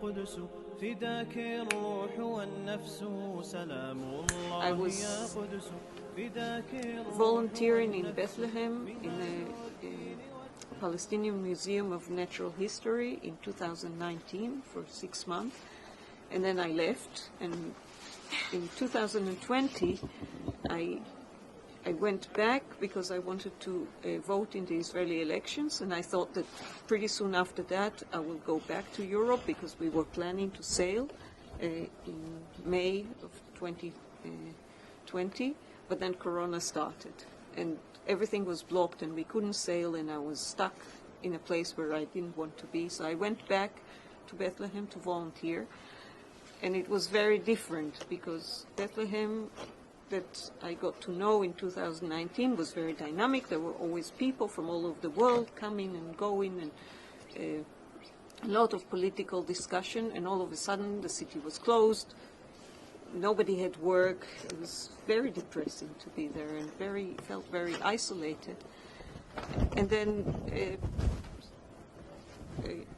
قدس فداك الروح والنفس سلام الله يا قدس فداك الروح. Volunteering in Bethlehem in a Palestinian Museum of Natural History in 2019 for 6 months, and then I left, and in 2020 I went back because I wanted to vote in the Israeli elections, and I thought that pretty soon after that I will go back to Europe because we were planning to sail in May of 2020, but then Corona started and everything was blocked and we couldn't sail, and I was stuck in a place where I didn't want to be. So I went back to Bethlehem to volunteer, and it was very different because Bethlehem that I got to know in 2019 was very dynamic. There were always people from all over the world coming and going, and a lot of political discussion, and all of a sudden the city was closed. Nobody had work. It was very depressing to be there, and felt very isolated. And then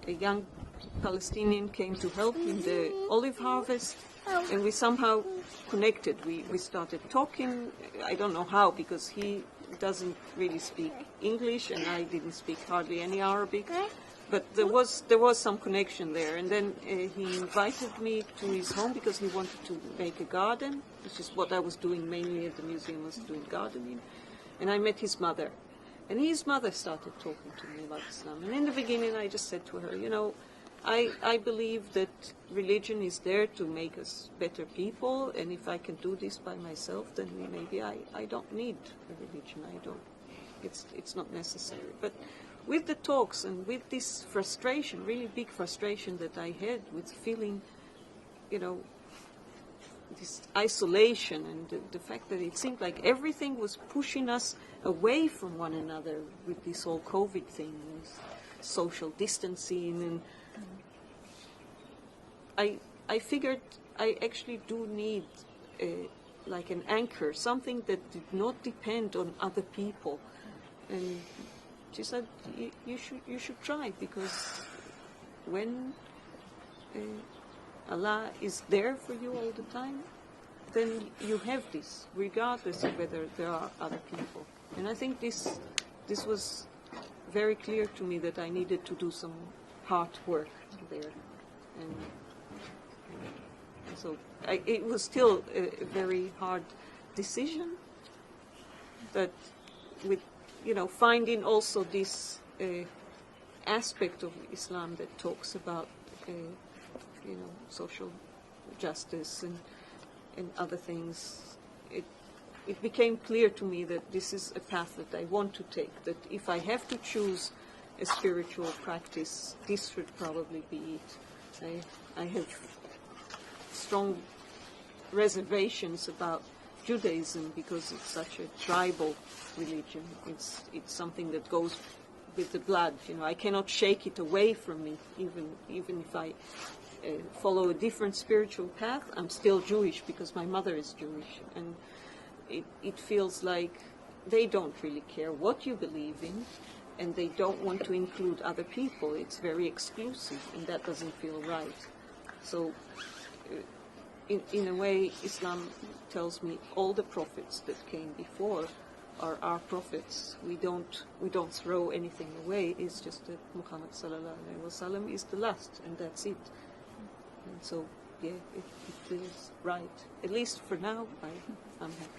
a young Palestinian came to help in the olive harvest, and we somehow connected. We started talking. I don't know how, because he doesn't really speak English and I didn't speak hardly any Arabic, but there was some connection there. And then he invited me to his home because he wanted to make a garden, which is what I was doing mainly at the museum, was doing gardening. And I met his mother, and his mother started talking to me about Islam. And in the beginning I just said to her, you know, I believe that religion is there to make us better people, and if I can do this by myself, then maybe I don't need a religion. It's not necessary. But with the talks and with this frustration, really big frustration that I had with feeling, you know, this isolation, and the fact that it seemed like everything was pushing us away from one another with this whole COVID thing, with social distancing, and I figured I actually do need like an anchor, something that did not depend on other people. And she said, you should try, because when Allah is there for you all the time, then you have this, regardless of whether there are other people. And I think this was very clear to me that I needed to do some hard work there. And so it was still a very hard decision, but with, you know, finding also this aspect of Islam that talks about, you know, social justice and other things, it became clear to me that this is a path that I want to take, that if I have to choose a spiritual practice, this should probably be it. I have strong reservations about Judaism because it's such a tribal religion. It's something that goes with the blood. You know, I cannot shake it away from me. Even if I follow a different spiritual path, I'm still Jewish because my mother is Jewish, and it feels like they don't really care what you believe in, and they don't want to include other people. It's very exclusive, and that doesn't feel right. So, in a way, Islam tells me all the prophets that came before are our prophets. We don't throw anything away. It's just that Muhammad sallallahu alaihi wasallam is the last, and that's it. And so, yeah, it feels right. At least for now, I'm happy.